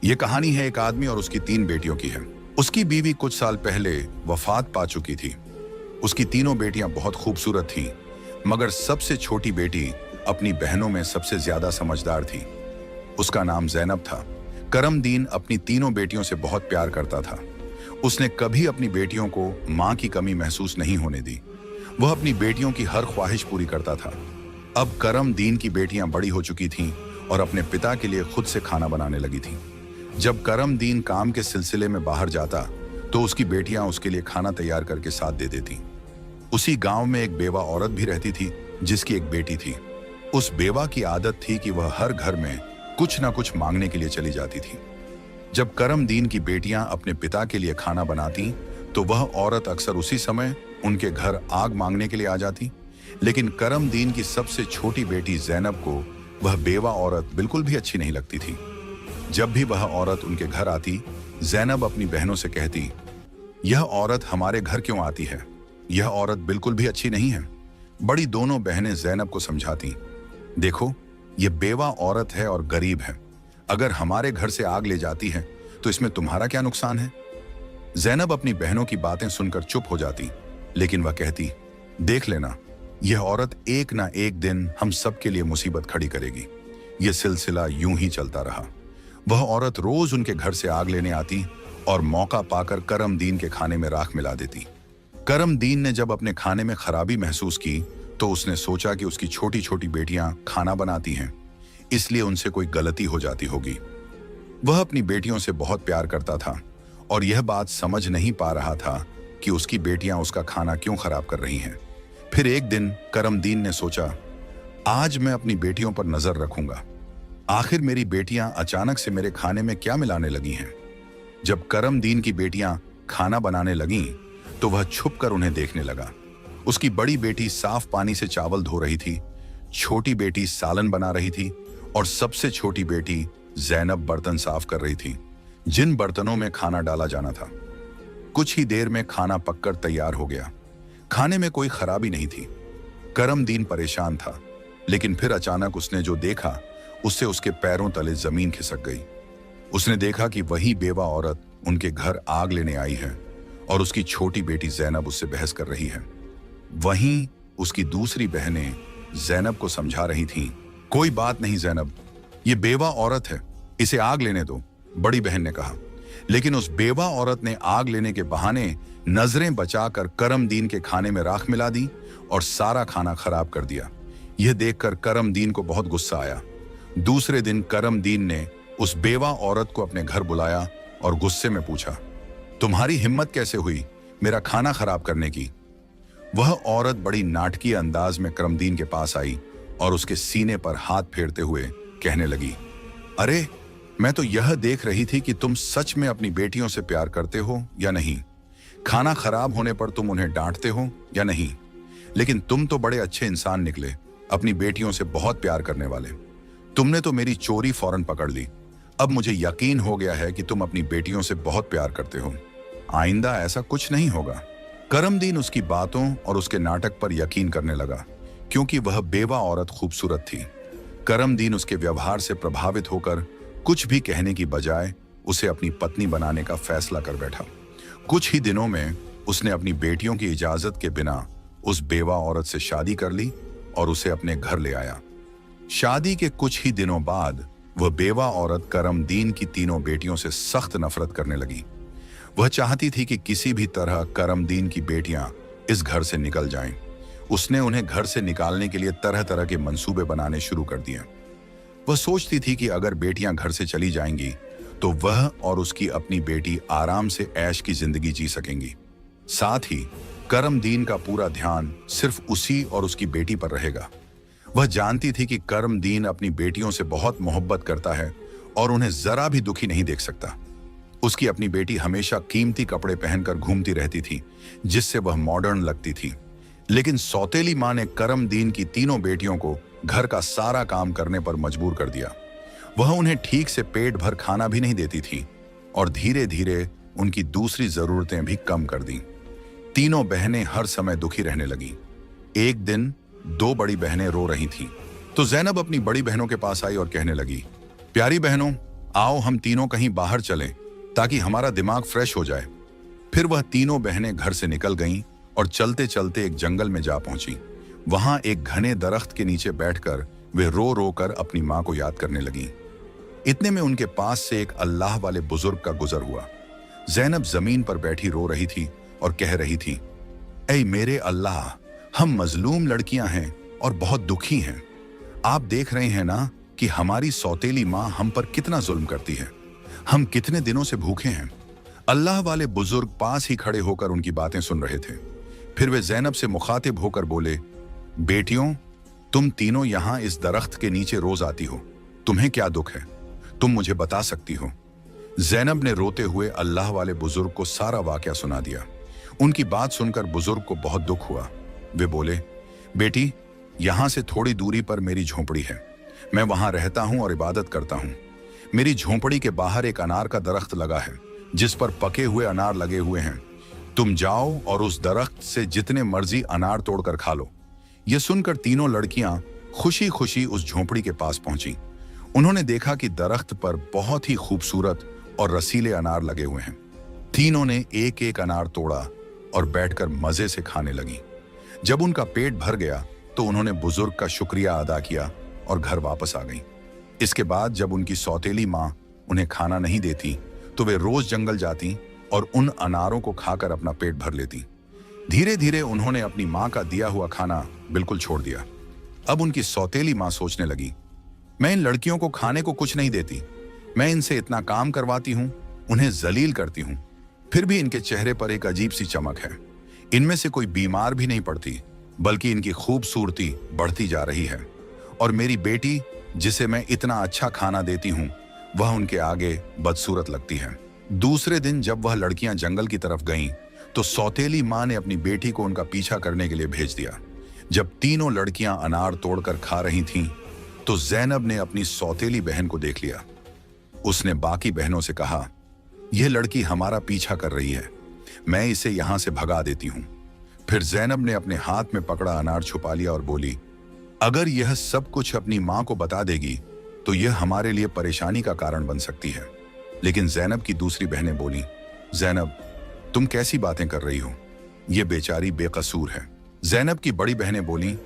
ये कहानी है एक आदमी और उसकी 3 बेटियों की है। उसकी बीवी कुछ साल पहले वफात पा चुकी थी। उसकी तीनों बेटियां बहुत खूबसूरत थीं, मगर सबसे छोटी बेटी अपनी बहनों में सबसे ज्यादा समझदार थी। उसका नाम ज़ैनब था। करमदीन अपनी तीनों बेटियों से बहुत प्यार करता था। उसने कभी अपनी बेटियों को मां की कमी महसूस नहीं होने दी। वह अपनी बेटियों की हर ख्वाहिश पूरी करता था। अब करमदीन की बेटियां बड़ी हो चुकी थीं और अपने पिता के लिए खुद से खाना बनाने लगी थीं। जब करमदीन काम के सिलसिले में बाहर जाता तो उसकी बेटियां उसके लिए खाना तैयार करके साथ दे देती। उसी गांव में एक बेवा औरत भी रहती थी जिसकी एक बेटी थी। उस बेवा की आदत थी कि वह हर घर में कुछ ना कुछ मांगने के लिए चली जाती थी। जब करमदीन की बेटियां अपने पिता के लिए खाना बनाती तो वह औरत अक्सर उसी समय उनके घर आग मांगने के लिए आ जाती। लेकिन करमदीन की सबसे छोटी बेटी ज़ैनब को वह बेवा औरत बिल्कुल भी अच्छी नहीं लगती थी। जब भी वह औरत उनके घर आती, ज़ैनब अपनी बहनों से कहती, यह औरत हमारे घर क्यों आती है? यह औरत बिल्कुल भी अच्छी नहीं है। बड़ी दोनों बहनें ज़ैनब को समझाती, देखो, यह बेवा औरत है और गरीब है। अगर हमारे घर से आग ले जाती है तो इसमें तुम्हारा क्या नुकसान है? ज़ैनब अपनी बहनों की बातें सुनकर चुप हो जाती, लेकिन वह कहती, देख लेना, यह औरत एक ना एक दिन हम सबके लिए मुसीबत खड़ी करेगी। यह सिलसिला यूं ही चलता रहा। वह औरत रोज उनके घर से आग लेने आती और मौका पाकर करमदीन के खाने में राख मिला देती। करमदीन ने जब अपने खाने में खराबी महसूस की तो उसने सोचा कि उसकी छोटी छोटी बेटियां खाना बनाती हैं, इसलिए उनसे कोई गलती हो जाती होगी। वह अपनी बेटियों से बहुत प्यार करता था और यह बात समझ नहीं पा रहा था कि उसकी बेटियां उसका खाना क्यों खराब कर रही हैं। फिर एक दिन करमदीन ने सोचा, आज मैं अपनी बेटियों पर नजर रखूंगा। आखिर मेरी बेटियां अचानक से मेरे खाने में क्या मिलाने लगी हैं? जब करमदीन की बेटियां खाना बनाने लगीं तो वह छुपकर उन्हें देखने लगा। उसकी बड़ी बेटी साफ पानी से चावल धो रही थी, छोटी बेटी सालन बना रही थी और सबसे छोटी बेटी ज़ैनब बर्तन साफ कर रही थी, जिन बर्तनों में खाना डाला जाना था। कुछ ही देर में खाना पककर तैयार हो गया। खाने में कोई खराबी नहीं थी। करमदीन परेशान था, लेकिन फिर अचानक उसने जो देखा उससे उसके पैरों तले जमीन खिसक गई। उसने देखा कि वही बेवा औरत उनके घर आग लेने आई है और उसकी छोटी बेटी ज़ैनब उससे बहस कर रही है। वहीं उसकी दूसरी बहनें ज़ैनब को समझा रही थीं, कोई बात नहीं ज़ैनब, ये बेवा औरत है, इसे आग लेने दो, बड़ी बहन ने कहा। लेकिन उस बेवा औरत ने आग लेने के बहाने नजरें बचाकर करमदीन के खाने में राख मिला दी और सारा खाना खराब कर दिया। यह देखकर करमदीन को बहुत गुस्सा आया। दूसरे दिन करमदीन ने उस बेवा औरत को अपने घर बुलाया और गुस्से में पूछा, तुम्हारी हिम्मत कैसे हुई मेरा खाना खराब करने की? वह औरत बड़ी नाटकीय अंदाज में करमदीन के पास आई और उसके सीने पर हाथ फेरते हुए कहने लगी, अरे, मैं तो यह देख रही थी कि तुम सच में अपनी बेटियों से प्यार करते हो या नहीं। खाना खराब होने पर तुम उन्हें डांटते हो या नहीं। लेकिन तुम तो बड़े अच्छे इंसान निकले, अपनी बेटियों से बहुत प्यार करने वाले। तुमने तो मेरी चोरी फौरन पकड़ ली। अब मुझे यकीन हो गया है कि तुम अपनी बेटियों से बहुत प्यार करते हो। आइंदा ऐसा कुछ नहीं होगा। करमदीन उसकी बातों और उसके नाटक पर यकीन करने लगा, क्योंकि वह बेवा औरत खूबसूरत थी। करमदीन उसके व्यवहार से प्रभावित होकर कुछ भी कहने की बजाय उसे अपनी पत्नी बनाने का फैसला कर बैठा। कुछ ही दिनों में उसने अपनी बेटियों की इजाजत के बिना उस बेवा औरत से शादी कर ली और उसे अपने घर ले आया। शादी के कुछ ही दिनों बाद वह बेवा औरत करमदीन की तीनों बेटियों से सख्त नफरत करने लगी। वह चाहती थी कि किसी भी तरह करमदीन की बेटियां इस घर से निकल जाएं। उसने उन्हें घर से निकालने के लिए तरह तरह के मंसूबे बनाने शुरू कर दिए। वह सोचती थी कि अगर बेटियां घर से चली जाएंगी तो वह और उसकी अपनी बेटी आराम से ऐश की जिंदगी जी सकेंगी। साथ ही करमदीन का पूरा ध्यान सिर्फ उसी और उसकी बेटी पर रहेगा। वह जानती थी कि करमदीन अपनी बेटियों से बहुत मोहब्बत करता है और उन्हें जरा भी दुखी नहीं देख सकता। उसकी अपनी बेटी हमेशा कीमती कपड़े पहनकर घूमती रहती थी, जिससे वह मॉडर्न लगती थी। लेकिन सौतेली मां ने करमदीन की तीनों बेटियों को घर का सारा काम करने पर मजबूर कर दिया। वह उन्हें ठीक से पेट भर खाना भी नहीं देती थी और धीरे धीरे उनकी दूसरी जरूरतें भी कम कर दी। तीनों बहनें हर समय दुखी रहने लगी। एक दिन 2 बड़ी बहनें रो रही थीं, तो ज़ैनब अपनी बड़ी बहनों के पास आई और कहने लगी, प्यारी बहनों, आओ हम तीनों कहीं बाहर चलें ताकि हमारा दिमाग फ्रेश हो जाए। फिर वह तीनों बहनें घर से निकल गईं और चलते चलते एक जंगल में जा पहुंची। वहां एक घने दरख्त के नीचे बैठकर वे रो रो कर अपनी मां को याद करने लगीं। इतने में उनके पास से एक अल्लाह वाले बुजुर्ग का गुजर हुआ। जैनब जमीन पर बैठी रो रही थी और कह रही थी, ऐ मेरे अल्लाह, हम मजलूम लड़कियां हैं और बहुत दुखी हैं। आप देख रहे हैं ना कि हमारी सौतेली माँ हम पर कितना जुल्म करती है। हम कितने दिनों से भूखे हैं। अल्लाह वाले बुजुर्ग पास ही खड़े होकर उनकी बातें सुन रहे थे। फिर वे जैनब से मुखातिब होकर बोले, बेटियों, तुम तीनों यहां इस दरख्त के नीचे रोज आती हो, तुम्हें क्या दुख है? तुम मुझे बता सकती हो? जैनब ने रोते हुए अल्लाह वाले बुजुर्ग को सारा वाकया सुना दिया। उनकी बात सुनकर बुजुर्ग को बहुत दुख हुआ। वे बोले, बेटी, यहां से थोड़ी दूरी पर मेरी झोंपड़ी है। मैं वहां रहता हूं और इबादत करता हूं। मेरी झोंपड़ी के बाहर एक अनार का दरख्त लगा है जिस पर पके हुए अनार लगे हुए हैं। तुम जाओ और उस दरख्त से जितने मर्जी अनार तोड़कर खा लो। यह सुनकर तीनों लड़कियां खुशी खुशी उस झोंपड़ी के पास पहुंची। उन्होंने देखा कि दरख्त पर बहुत ही खूबसूरत और रसीले अनार लगे हुए हैं। तीनों ने एक एक अनार तोड़ा और बैठकर मजे से खाने लगी। जब उनका पेट भर गया तो उन्होंने बुजुर्ग का शुक्रिया अदा किया और घर वापस आ गईं। इसके बाद जब उनकी सौतेली माँ उन्हें खाना नहीं देती तो वे रोज जंगल जाती और उन अनारों को खाकर अपना पेट भर लेती। धीरे धीरे उन्होंने अपनी माँ का दिया हुआ खाना बिल्कुल छोड़ दिया। अब उनकी सौतेली माँ सोचने लगी, मैं इन लड़कियों को खाने को कुछ नहीं देती, मैं इनसे इतना काम करवाती हूँ, उन्हें जलील करती हूँ, फिर भी इनके चेहरे पर एक अजीब सी चमक है। इनमें से कोई बीमार भी नहीं पड़ती, बल्कि इनकी खूबसूरती बढ़ती जा रही है। और मेरी बेटी, जिसे मैं इतना अच्छा खाना देती हूँ, वह उनके आगे बदसूरत लगती है। दूसरे दिन जब वह लड़कियां जंगल की तरफ गईं, तो सौतेली माँ ने अपनी बेटी को उनका पीछा करने के लिए भेज दिया। जब तीनों लड़कियां अनार तोड़कर खा रही थीं, तो जैनब ने अपनी सौतेली बहन को देख लिया। उसने बाकी बहनों से कहा, यह लड़की हमारा पीछा कर रही है, मैं इसे यहां से भगा देती हूं। फिर जैनब ने अपने हाथ में पकड़ा अनार छुपा लिया और बोली, अगर यह सब कुछ अपनी मां को बता देगी तो यह हमारे लिए परेशानी का कारण बन सकती है। लेकिन जैनब की दूसरी बहनें बोली, जैनब, तुम कैसी बातें कर रही हो? यह बेचारी बेकसूर है। जैनब की बड़ी बहनें बोली,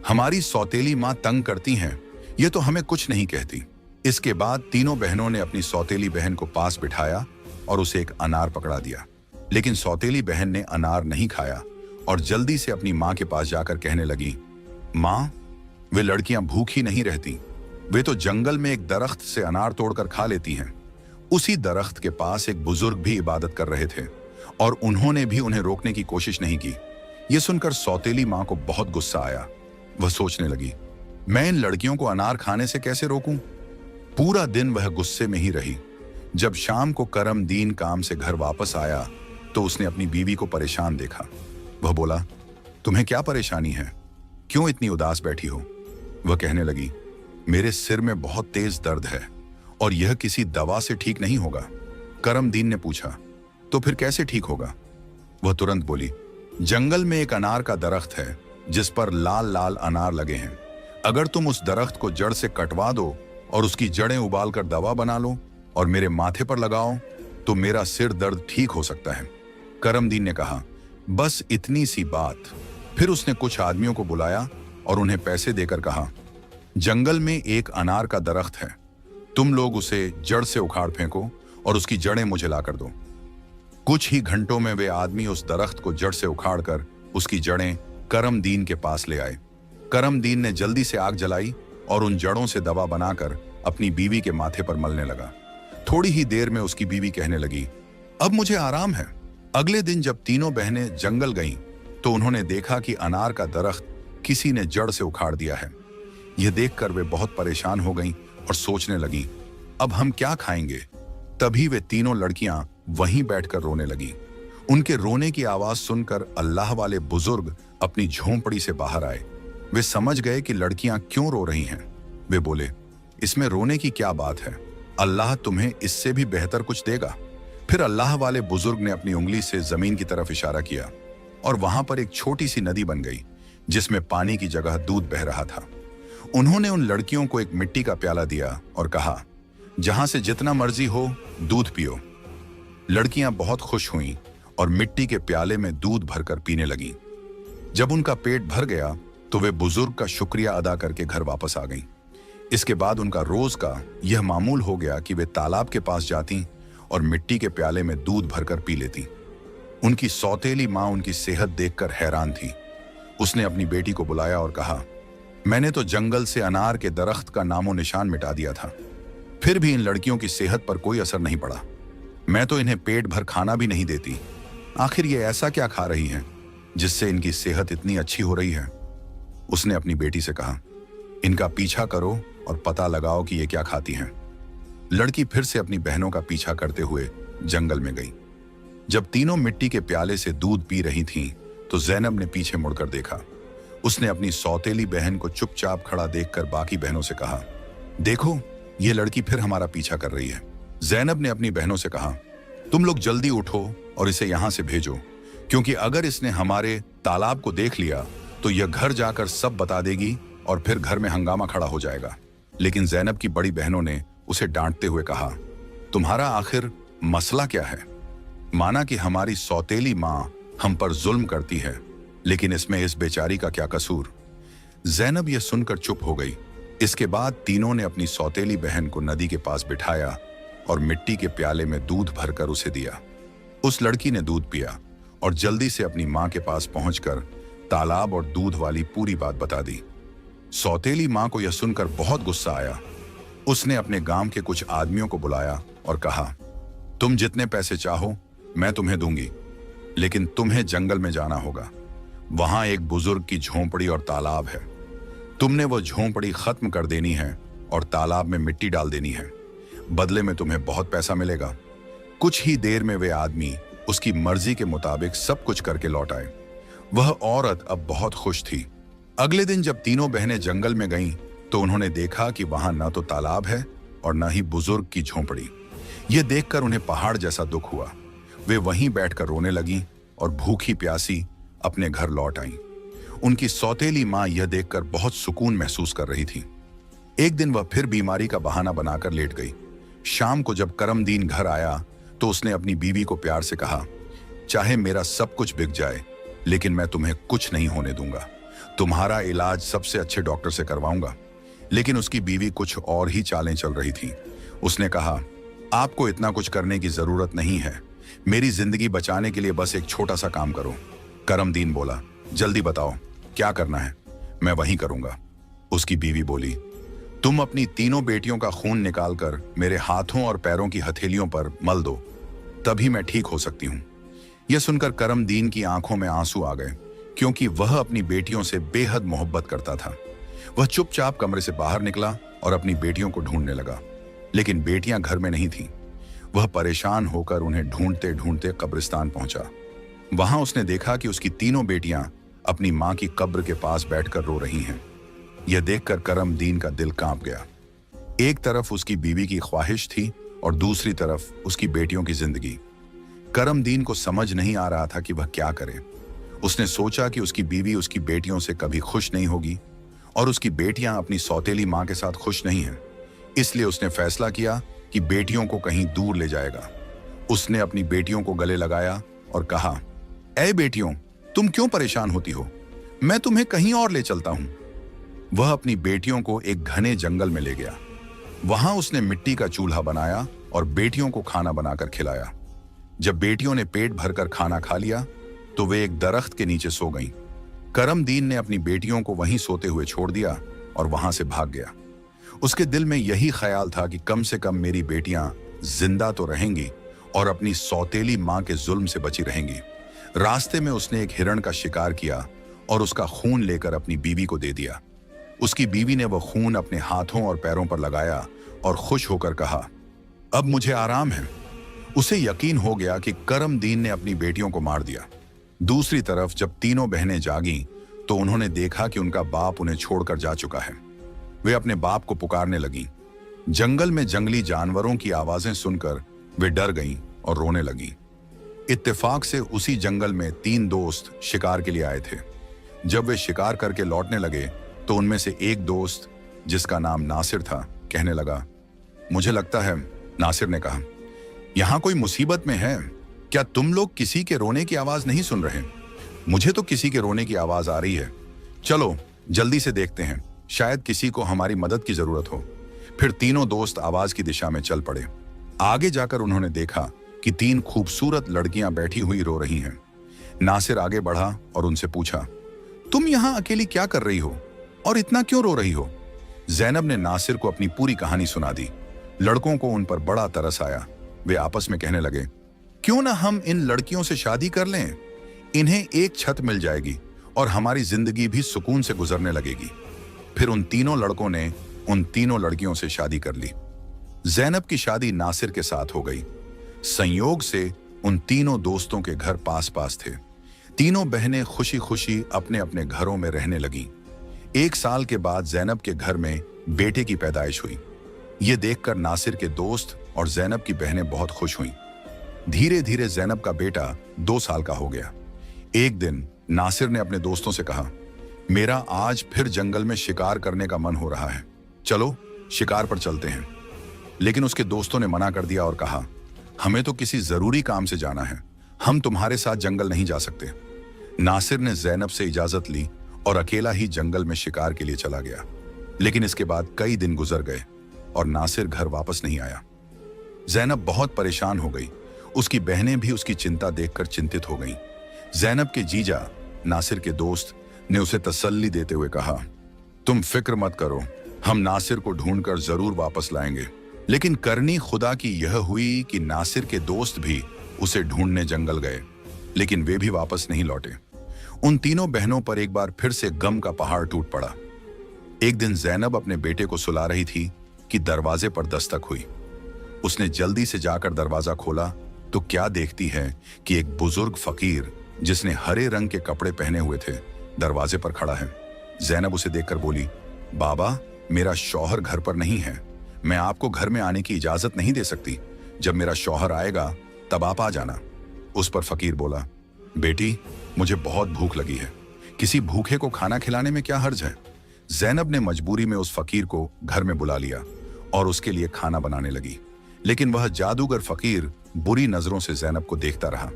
हमारी सौतेली मां तंग करती हैं, यह तो हमें कुछ नहीं कहती। इसके बाद तीनों बहनों ने अपनी सौतेली बहन को पास बिठाया और उसे एक अनार पकड़ा दिया। लेकिन सौतेली बहन ने अनार नहीं खाया और जल्दी से अपनी मां के पास जाकर कहने लगी, मां, वे लड़कियां भूखी नहीं रहती, वे तो जंगल में एक दरख्त से अनार तोड़कर खा लेती हैं। उसी दरख्त के पास एक बुजुर्ग भी इबादत कर रहे थे और उन्होंने भी उन्हें रोकने की कोशिश नहीं की। यह सुनकर सौतेली मां को बहुत गुस्सा आया। वह सोचने लगी, मैं इन लड़कियों को अनार खाने से कैसे रोकूं? पूरा दिन वह गुस्से में ही रही। जब शाम को करमदीन काम से घर वापस आया तो उसने अपनी बीवी को परेशान देखा। वह बोला, तुम्हें क्या परेशानी है? क्यों इतनी उदास बैठी हो? वह कहने लगी, मेरे सिर में बहुत तेज दर्द है और यह किसी दवा से ठीक नहीं होगा। करमदीन ने पूछा, तो फिर कैसे ठीक होगा? वह तुरंत बोली, जंगल में एक अनार का दरख्त है जिस पर लाल लाल अनार लगे हैं। अगर तुम उस दरख्त को जड़ से कटवा दो और उसकी जड़ें उबालकर दवा बना लो और मेरे माथे पर लगाओ तो मेरा सिर दर्द ठीक हो सकता है। करमदीन ने कहा, बस इतनी सी बात। फिर उसने कुछ आदमियों को बुलाया और उन्हें पैसे देकर कहा, जंगल में एक अनार का दरख्त है, तुम लोग उसे जड़ से उखाड़ फेंको और उसकी जड़ें मुझे लाकर दो। कुछ ही घंटों में वे आदमी उस दरख्त को जड़ से उखाड़कर उसकी जड़ें करमदीन के पास ले आए। करमदीन ने जल्दी से आग जलाई और उन जड़ों से दवा बनाकर अपनी बीवी के माथे पर मलने लगा। थोड़ी ही देर में उसकी बीवी कहने लगी, अब मुझे आराम है। अगले दिन जब तीनों बहनें जंगल गईं तो उन्होंने देखा कि अनार का दरख्त किसी ने जड़ से उखाड़ दिया है। यह देखकर वे बहुत परेशान हो गईं और सोचने लगी, अब हम क्या खाएंगे? तभी वे तीनों लड़कियां वहीं बैठकर रोने लगीं। उनके रोने की आवाज सुनकर अल्लाह वाले बुजुर्ग अपनी झोंपड़ी से बाहर आए। वे समझ गए कि लड़कियां क्यों रो रही हैं। वे बोले, इसमें रोने की क्या बात है? अल्लाह तुम्हें इससे भी बेहतर कुछ देगा। फिर अल्लाह वाले बुजुर्ग ने अपनी उंगली से जमीन की तरफ इशारा किया और वहां पर एक छोटी सी नदी बन गई जिसमें पानी की जगह दूध बह रहा था। उन्होंने उन लड़कियों को एक मिट्टी का प्याला दिया और कहा, जहां से जितना मर्जी हो दूध पियो। लड़कियां बहुत खुश हुईं और मिट्टी के प्याले में दूध भरकर पीने लगीं। जब उनका पेट भर गया तो वे बुजुर्ग का शुक्रिया अदा करके घर वापस आ गईं। इसके बाद उनका रोज का यह मामूल हो गया कि वे तालाब के पास जाती और मिट्टी के प्याले में दूध भरकर पी लेती। उनकी सौतेली माँ उनकी सेहत देखकर हैरान थी। उसने अपनी बेटी को बुलाया और कहा, मैंने तो जंगल से अनार के दरख्त का नामो निशान मिटा दिया था, फिर भी इन लड़कियों की सेहत पर कोई असर नहीं पड़ा। मैं तो इन्हें पेट भर खाना भी नहीं देती। आखिर ये ऐसा क्या खा रही हैं जिससे इनकी सेहत इतनी अच्छी हो रही है? उसने अपनी बेटी से कहा, इनका पीछा करो और पता लगाओ कि ये क्या खाती हैं। लड़की फिर से अपनी बहनों का पीछा करते हुए जंगल में गई। जब तीनों मिट्टी के प्याले से दूध पी रही थीं, तो जैनब ने पीछे मुड़कर देखा। उसने अपनी सौतेली बहन को चुपचाप खड़ा देखकर बाकी बहनों से कहा, देखो ये लड़की फिर हमारा पीछा कर रही है। जैनब ने अपनी बहनों से कहा, तुम लोग जल्दी उठो और इसे यहां से भेजो, क्योंकि अगर इसने हमारे तालाब को देख लिया तो यह घर जाकर सब बता देगी और फिर घर में हंगामा खड़ा हो जाएगा। लेकिन जैनब की बड़ी बहनों ने उसे डांटते हुए कहा, तुम्हारा आखिर मसला क्या है? माना कि हमारी सौतेली माँ हम पर जुल्म करती है, लेकिन इसमें इस बेचारी का क्या कसूर? जैनब यह सुनकर चुप हो गई। इसके बाद तीनों ने अपनी सौतेली बहन को नदी के पास बिठाया और मिट्टी के प्याले में दूध भरकर उसे दिया। उस लड़की ने दूध पिया और जल्दी से अपनी माँ के पास पहुंचकर तालाब और दूध वाली पूरी बात बता दी। सौतेली माँ को यह सुनकर बहुत गुस्सा आया। उसने अपने गांव के कुछ आदमियों को बुलाया और कहा, तुम जितने पैसे चाहो मैं तुम्हें दूंगी, लेकिन तुम्हें जंगल में जाना होगा। वहां एक बुजुर्ग की झोंपड़ी और तालाब है। तुमने वो झोंपड़ी खत्म कर देनी है और तालाब में मिट्टी डाल देनी है। बदले में तुम्हें बहुत पैसा मिलेगा। कुछ ही देर में वे आदमी उसकी मर्जी के मुताबिक सब कुछ करके लौट आए। वह औरत अब बहुत खुश थी। अगले दिन जब तीनों बहनें जंगल में गईं, तो उन्होंने देखा कि वहां न तो तालाब है और न ही बुजुर्ग की झोंपड़ी। यह देखकर उन्हें पहाड़ जैसा दुख हुआ। वे वहीं बैठकर रोने लगीं और भूखी प्यासी अपने घर लौट आईं। उनकी सौतेली माँ यह देखकर बहुत सुकून महसूस कर रही थी। एक दिन वह फिर बीमारी का बहाना बनाकर लेट गई। शाम को जब करमदीन घर आया तो उसने अपनी बीवी को प्यार से कहा, चाहे मेरा सब कुछ बिक जाए, लेकिन मैं तुम्हें कुछ नहीं होने दूंगा। तुम्हारा इलाज सबसे अच्छे डॉक्टर से करवाऊंगा। लेकिन उसकी बीवी कुछ और ही चालें चल रही थी। उसने कहा, आपको इतना कुछ करने की जरूरत नहीं है। मेरी जिंदगी बचाने के लिए बस एक छोटा सा काम करो। करमदीन बोला, जल्दी बताओ क्या करना है, मैं वही करूंगा। उसकी बीवी बोली, तुम अपनी तीनों बेटियों का खून निकालकर मेरे हाथों और पैरों की हथेलियों पर मल दो, तभी मैं ठीक हो सकती हूं। यह सुनकर करमदीन की आंखों में आंसू आ गए, क्योंकि वह अपनी बेटियों से बेहद मोहब्बत करता था। वह चुपचाप कमरे से बाहर निकला और अपनी बेटियों को ढूंढने लगा, लेकिन बेटियां घर में नहीं थीं। वह परेशान होकर उन्हें ढूंढते ढूंढते कब्रिस्तान पहुंचा। वहां उसने देखा कि उसकी तीनों बेटियां अपनी मां की कब्र के पास बैठकर रो रही हैं। यह देखकर करमदीन का दिल कांप गया। एक तरफ उसकी बीवी की ख्वाहिश थी और दूसरी तरफ उसकी बेटियों की जिंदगी। करमदीन को समझ नहीं आ रहा था कि वह क्या करे। उसने सोचा कि उसकी बीवी उसकी बेटियों से कभी खुश नहीं होगी और उसकी बेटियां अपनी सौतेली मां के साथ खुश नहीं हैं। इसलिए उसने फैसला किया कि बेटियों को कहीं दूर ले जाएगा। उसने अपनी बेटियों को गले लगाया और कहा, ऐ बेटियों, तुम क्यों परेशान होती हो? मैं तुम्हें कहीं और ले चलता हूं। वह अपनी बेटियों को एक घने जंगल में ले गया। वहां उसने मिट्टी का चूल्हा बनाया और बेटियों को खाना बनाकर खिलाया। जब बेटियों ने पेट भरकर खाना खा लिया तो वे एक दरख्त के नीचे सो गईं। करमदीन ने अपनी बेटियों को वहीं सोते हुए छोड़ दिया और वहां से भाग गया। उसके दिल में यही ख्याल था कि कम से कम मेरी बेटियां जिंदा तो रहेंगी और अपनी सौतेली मां के जुल्म से बची रहेंगी। रास्ते में उसने एक हिरण का शिकार किया और उसका खून लेकर अपनी बीवी को दे दिया। उसकी बीवी ने वह खून अपने हाथों और पैरों पर लगाया और खुश होकर कहा, अब मुझे आराम है। उसे यकीन हो गया कि करमदीन ने अपनी बेटियों को मार दिया। दूसरी तरफ जब तीनों बहनें जागीं तो उन्होंने देखा कि उनका बाप उन्हें छोड़कर जा चुका है। वे अपने बाप को पुकारने लगीं। जंगल में जंगली जानवरों की आवाजें सुनकर वे डर गईं और रोने लगीं। इत्तेफाक से उसी जंगल में 3 दोस्त शिकार के लिए आए थे। जब वे शिकार करके लौटने लगे तो उनमें से एक दोस्त, जिसका नाम नासिर था, कहने लगा, मुझे लगता है, नासिर ने कहा, यहां कोई मुसीबत में है। क्या तुम लोग किसी के रोने की आवाज नहीं सुन रहे? मुझे तो किसी के रोने की आवाज आ रही है। चलो जल्दी से देखते हैं, शायद किसी को हमारी मदद की जरूरत हो। फिर तीनों दोस्त आवाज की दिशा में चल पड़े। आगे जाकर उन्होंने देखा कि 3 खूबसूरत लड़कियां बैठी हुई रो रही हैं। नासिर आगे बढ़ा और उनसे पूछा, तुम यहां अकेली क्या कर रही हो और इतना क्यों रो रही हो? जैनब ने नासिर को अपनी पूरी कहानी सुना दी। लड़कों को उन पर बड़ा तरस आया। वे आपस में कहने लगे, क्यों ना हम इन लड़कियों से शादी कर लें? इन्हें एक छत मिल जाएगी और हमारी जिंदगी भी सुकून से गुजरने लगेगी। फिर उन तीनों लड़कों ने उन तीनों लड़कियों से शादी कर ली। जैनब की शादी नासिर के साथ हो गई। संयोग से उन तीनों दोस्तों के घर पास पास थे। तीनों बहनें खुशी खुशी अपने अपने घरों में रहने लगीं। 1 साल के बाद जैनब के घर में बेटे की पैदाइश हुई। ये देखकर नासिर के दोस्त और जैनब की बहनें बहुत खुश हुईं। धीरे धीरे जैनब का बेटा 2 साल का हो गया। एक दिन नासिर ने अपने दोस्तों से कहा, मेरा आज फिर जंगल में शिकार करने का मन हो रहा है, चलो शिकार पर चलते हैं। लेकिन उसके दोस्तों ने मना कर दिया और कहा, हमें तो किसी जरूरी काम से जाना है, हम तुम्हारे साथ जंगल नहीं जा सकते। नासिर ने जैनब से इजाजत ली और अकेला ही जंगल में शिकार के लिए चला गया। लेकिन इसके बाद कई दिन गुजर गए और नासिर घर वापस नहीं आया। जैनब बहुत परेशान हो गई। उसकी बहनें भी उसकी चिंता देखकर चिंतित हो गईं। जैनब के जीजा नासिर के दोस्त ने उसे तसल्ली देते हुए कहा, तुम फिक्र मत करो, हम नासिर को ढूंढकर जरूर वापस लाएंगे। लेकिन करनी खुदा की यह हुई कि नासिर के दोस्त भी उसे ढूंढने जंगल गए, लेकिन वे भी वापस नहीं लौटे। उन तीनों बहनों पर एक बार फिर से गम का पहाड़ टूट पड़ा। एक दिन जैनब अपने बेटे को सुला रही थी कि दरवाजे पर दस्तक हुई। उसने जल्दी से जाकर दरवाजा खोला तो क्या देखती है कि एक बुजुर्ग फकीर जिसने हरे रंग के कपड़े पहने हुए थे दरवाजे पर खड़ा है। जैनब उसे देखकर बोली, बाबा, मेरा शौहर घर पर नहीं है, मैं आपको घर में आने की इजाजत नहीं दे सकती। जब मेरा शौहर आएगा तब आप आ जाना। उस पर फकीर बोला, बेटी, मुझे बहुत भूख लगी है, किसी भूखे को खाना खिलाने में क्या हर्ज है। जैनब ने मजबूरी में उस फकीर को घर में बुला लिया और उसके लिए खाना बनाने लगी। लेकिन वह जादूगर फकीर बुरी नजरों से जैनब को देखता रहा।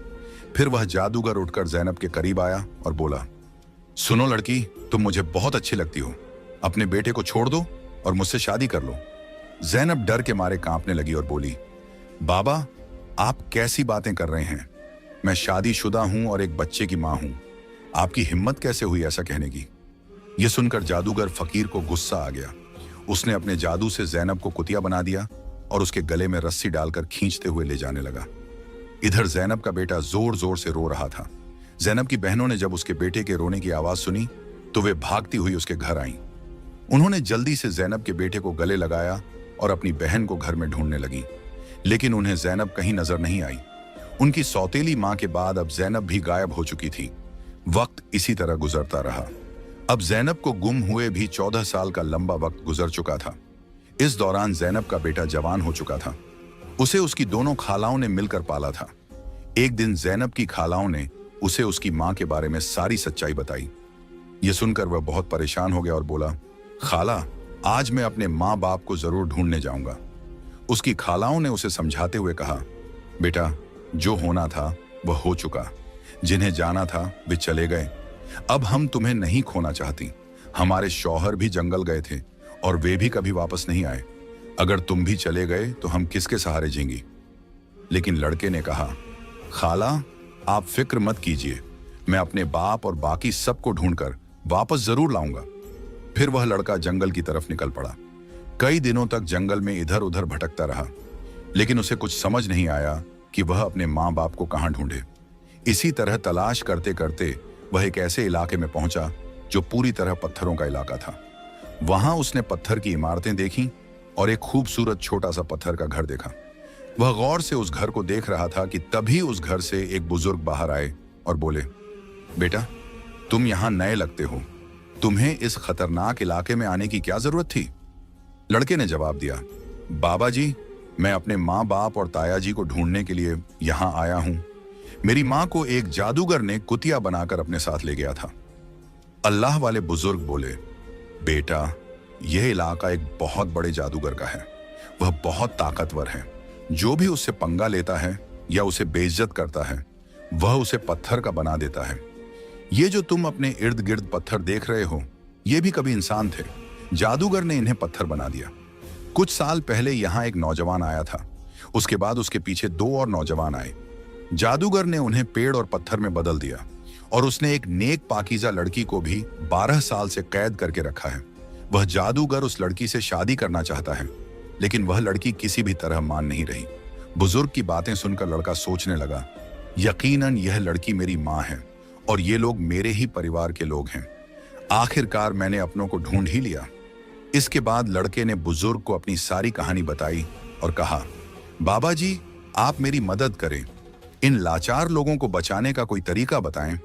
फिर वह जादूगर उठकर जैनब के करीब आया और बोला, सुनो लड़की, तुम मुझे बहुत अच्छी लगती हो, अपने बेटे को छोड़ दो और मुझसे शादी कर लो। जैनब डर के मारे कांपने लगी और बोली, बाबा, आप कैसी बातें कर रहे हैं? मैं शादीशुदा हूं और एक बच्चे की मां हूं, आपकी हिम्मत कैसे हुई ऐसा कहने की? यह सुनकर जादूगर फकीर को गुस्सा आ गया। उसने अपने जादू से जैनब को कुतिया बना दिया और उसके गले में रस्सी डालकर खींचते हुए ले जाने लगा। इधर जैनब का बेटा जोर जोर से रो रहा था। जैनब की बहनों ने जब उसके बेटे के रोने की आवाज सुनी तो वे भागती हुई उसके घर आईं। उन्होंने जल्दी से जैनब के बेटे को गले लगाया और अपनी बहन को घर में ढूंढने लगी। लेकिन उन्हें जैनब कहीं नजर नहीं आई। उनकी सौतेली मां के बाद अब जैनब भी गायब हो चुकी थी। वक्त इसी तरह गुजरता रहा। अब जैनब को गुम हुए भी 14 साल का लंबा वक्त गुजर चुका था। इस दौरान जैनब का बेटा जवान हो चुका था। उसे उसकी दोनों खालाओं ने मिलकर पाला था। एक दिन जैनब की खालाओं ने उसे उसकी मां के बारे में सारी सच्चाई बताई। यह सुनकर वह बहुत परेशान हो गया और बोला, खाला, आज मैं अपने माँ बाप को जरूर ढूंढने जाऊंगा। उसकी खालाओं ने उसे समझाते हुए कहा, बेटा, जो होना था वह हो चुका, जिन्हें जाना था वे चले गए। अब हम तुम्हें नहीं खोना चाहती। हमारे शौहर भी जंगल गए थे और वे भी कभी वापस नहीं आए। अगर तुम भी चले गए तो हम किसके सहारे जीएंगी? लेकिन लड़के ने कहा, खाला, आप फिक्र मत कीजिए, मैं अपने बाप और बाकी सबको ढूंढकर वापस जरूर लाऊंगा। फिर वह लड़का जंगल की तरफ निकल पड़ा। कई दिनों तक जंगल में इधर उधर भटकता रहा, लेकिन उसे कुछ समझ नहीं आया कि वह अपने माँ बाप को कहाँ ढूंढे। इसी तरह तलाश करते करते वह एक ऐसे इलाके में पहुंचा जो पूरी तरह पत्थरों का इलाका था। वहां उसने पत्थर की इमारतें देखीं और एक खूबसूरत छोटा सा पत्थर का घर देखा। वह गौर से उस घर को देख रहा था कि तभी उस घर से एक बुजुर्ग बाहर आए और बोले, बेटा, तुम यहां नए लगते हो, तुम्हें इस खतरनाक इलाके में आने की क्या जरूरत थी? लड़के ने जवाब दिया, बाबा जी, मैं अपने माँ बाप और ताया जी को ढूंढने के लिए यहां आया हूं। मेरी माँ को एक जादूगर ने कुतिया बनाकर अपने साथ ले गया था। अल्लाह वाले बुजुर्ग बोले, बेटा, यह इलाका एक बहुत बड़े जादूगर का है। वह बहुत ताकतवर है। जो भी उससे पंगा लेता है या उसे बेइज्जत करता है, वह उसे पत्थर का बना देता है। ये जो तुम अपने इर्द गिर्द पत्थर देख रहे हो, ये भी कभी इंसान थे। जादूगर ने इन्हें पत्थर बना दिया। कुछ साल पहले यहाँ एक नौजवान आया था। उसके बाद उसके पीछे 2 और नौजवान आए। जादूगर ने उन्हें पेड़ और पत्थर में बदल दिया और उसने एक नेक पाकीज़ा लड़की को भी 12 साल से कैद करके रखा है। वह जादूगर उस लड़की से शादी करना चाहता है, लेकिन वह लड़की किसी भी तरह मान नहीं रही। बुजुर्ग की बातें सुनकर लड़का सोचने लगा, यकीनन यह लड़की मेरी माँ है और ये लोग मेरे ही परिवार के लोग हैं। आखिरकार मैंने अपनों को ढूंढ ही लिया। इसके बाद लड़के ने बुजुर्ग को अपनी सारी कहानी बताई और कहा, बाबा जी, आप मेरी मदद करें। इन लाचार लोगों को बचाने का कोई तरीका बताएं।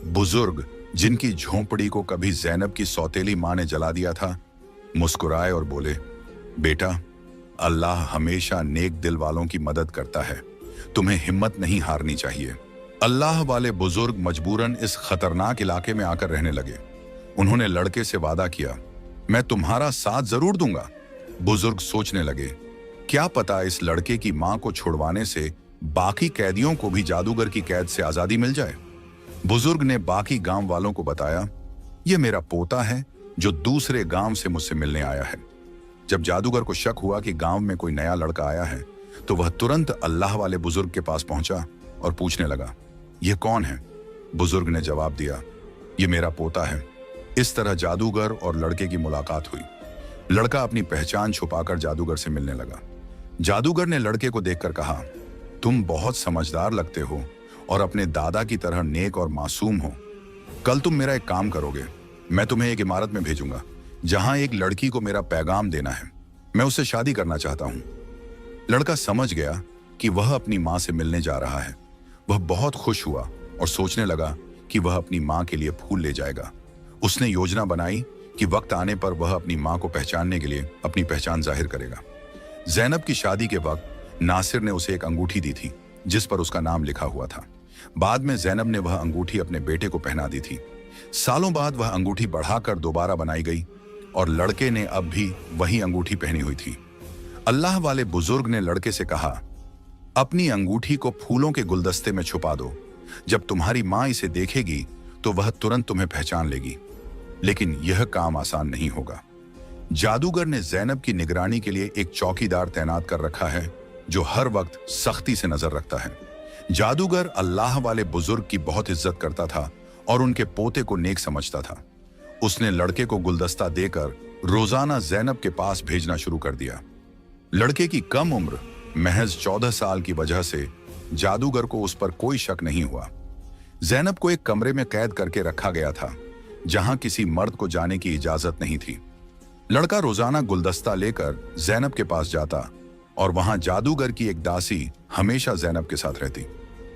बुजुर्ग, जिनकी झोंपड़ी को कभी ज़ैनब की सौतेली माँ ने जला दिया था, मुस्कुराए और बोले, बेटा, अल्लाह हमेशा नेक दिल वालों की मदद करता है। तुम्हें हिम्मत नहीं हारनी चाहिए। अल्लाह वाले बुजुर्ग मजबूरन इस खतरनाक इलाके में आकर रहने लगे। उन्होंने लड़के से वादा किया, मैं तुम्हारा साथ जरूर दूंगा। बुजुर्ग सोचने लगे, क्या पता इस लड़के की मां को छुड़वाने से बाकी कैदियों को भी जादूगर की कैद से आजादी मिल जाए। बुजुर्ग ने बाकी गांव वालों को बताया, यह मेरा पोता है जो दूसरे गांव से मुझसे मिलने आया है। जब जादूगर को शक हुआ कि गांव में कोई नया लड़का आया है, तो वह तुरंत अल्लाह वाले बुजुर्ग के पास पहुंचा और पूछने लगा, यह कौन है? बुजुर्ग ने जवाब दिया, यह मेरा पोता है। इस तरह जादूगर और लड़के की मुलाकात हुई। लड़का अपनी पहचान छुपाकर जादूगर से मिलने लगा। जादूगर ने लड़के को देखकर कहा, तुम बहुत समझदार लगते हो और अपने दादा की तरह नेक और मासूम हो। कल तुम मेरा एक काम करोगे। मैं तुम्हें एक इमारत में भेजूंगा जहां एक लड़की को मेरा पैगाम देना है। मैं उससे शादी करना चाहता हूं। लड़का समझ गया कि वह अपनी मां से मिलने जा रहा है। वह बहुत खुश हुआ और सोचने लगा कि वह अपनी मां के लिए फूल ले जाएगा। उसने योजना बनाई कि वक्त आने पर वह अपनी मां को पहचानने के लिए अपनी पहचान जाहिर करेगा। ज़ैनब की शादी के वक्त नासिर ने उसे एक अंगूठी दी थी जिस पर उसका नाम लिखा हुआ था। बाद में ज़ैनब ने वह अंगूठी अपने बेटे को पहना दी थी। सालों बाद वह अंगूठी बढ़ाकर दोबारा बनाई गई और लड़के ने अब भी वही अंगूठी पहनी हुई थी। अल्लाह वाले बुजुर्ग ने लड़के से कहा, अपनी अंगूठी को फूलों के गुलदस्ते में छुपा दो। जब तुम्हारी मां इसे देखेगी तो वह तुरंत तुम्हें पहचान लेगी। लेकिन यह काम आसान नहीं होगा। जादूगर ने ज़ैनब की निगरानी के लिए एक चौकीदार तैनात कर रखा है जो हर वक्त सख्ती से नजर रखता है। जादूगर अल्लाह वाले बुजुर्ग की बहुत इज्जत करता था और उनके पोते को नेक समझता था। उसने लड़के को गुलदस्ता देकर रोजाना ज़ैनब के पास भेजना शुरू कर दिया। लड़के की कम उम्र महज 14 साल की वजह से जादूगर को उस पर कोई शक नहीं हुआ। ज़ैनब को एक कमरे में कैद करके रखा गया था जहां किसी मर्द को जाने की इजाजत नहीं थी। लड़का रोजाना गुलदस्ता लेकर ज़ैनब के पास जाता और वहां जादूगर की एक दासी हमेशा ज़ैनब के साथ रहती।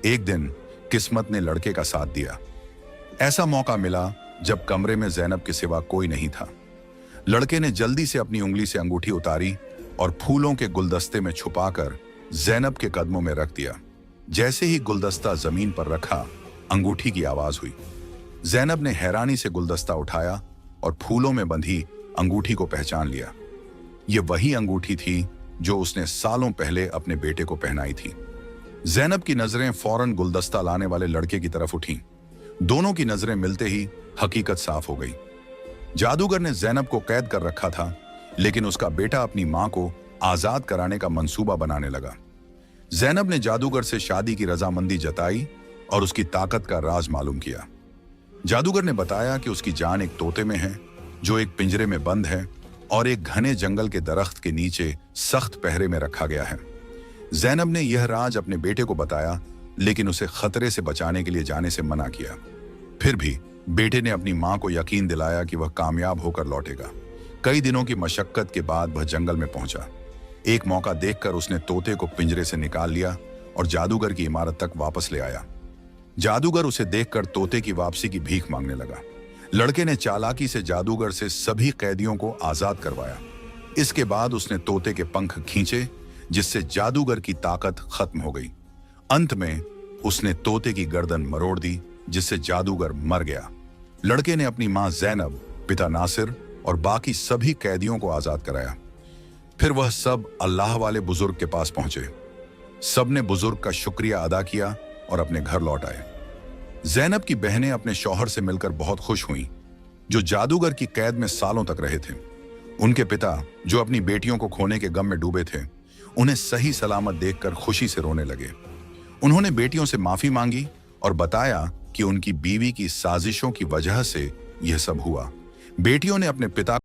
एक दिन किस्मत ने लड़के का साथ दिया। ऐसा मौका मिला जब कमरे में ज़ैनब के सिवा कोई नहीं था। लड़के ने जल्दी से अपनी उंगली से अंगूठी उतारी और फूलों के गुलदस्ते में छुपाकर ज़ैनब के कदमों में रख दिया। जैसे ही गुलदस्ता जमीन पर रखा, अंगूठी की आवाज हुई। ज़ैनब ने हैरानी से गुलदस्ता उठाया और फूलों में बंधी अंगूठी को पहचान लिया। यह वही अंगूठी थी जो उसने सालों पहले अपने बेटे को पहनाई थी। ज़ैनब की नजरें फौरन गुलदस्ता लाने वाले लड़के की तरफ उठीं। दोनों की नजरें मिलते ही हकीकत साफ हो गई। जादूगर ने ज़ैनब को कैद कर रखा था, लेकिन उसका बेटा अपनी मां को आजाद कराने का मंसूबा बनाने लगा। ज़ैनब ने जादूगर से शादी की रजामंदी जताई और उसकी ताकत का राज मालूम किया। जादूगर ने बताया कि उसकी जान एक तोते में है जो एक पिंजरे में बंद है और एक घने जंगल के दरख्त के नीचे सख्त पहरे में रखा गया है। ज़ैनब ने यह राज अपने बेटे को बताया, लेकिन उसे खतरे से बचाने के लिए जाने से मना किया। फिर भी बेटे ने अपनी मां को यकीन दिलाया कि वह कामयाब होकर लौटेगा। कई दिनों की मशक्कत के बाद वह जंगल में पहुंचा। एक मौका देखकर उसने तोते को पिंजरे से निकाल लिया और जादूगर की इमारत तक वापस ले आया। जादूगर उसे देखकर तोते की वापसी की भीख मांगने लगा। लड़के ने चालाकी से जादूगर से सभी कैदियों को आजाद करवाया। इसके बाद उसने तोते के पंख खींचे, जिससे जादूगर की ताकत खत्म हो गई। अंत में उसने तोते की गर्दन मरोड़ दी, जिससे जादूगर मर गया। लड़के ने अपनी मां ज़ैनब, पिता नासिर और बाकी सभी कैदियों को आजाद कराया। फिर वह सब अल्लाह वाले बुजुर्ग के पास पहुंचे। सब ने बुजुर्ग का शुक्रिया अदा किया और अपने घर लौट आए। जैनब की बहनें अपने शौहर से मिलकर बहुत खुश हुईं, जो जादूगर की कैद में सालों तक रहे थे। उनके पिता, जो अपनी बेटियों को खोने के गम में डूबे थे, उन्हें सही सलामत देखकर खुशी से रोने लगे। उन्होंने बेटियों से माफी मांगी और बताया कि उनकी बीवी की साजिशों की वजह से यह सब हुआ। बेटियों ने अपने पिता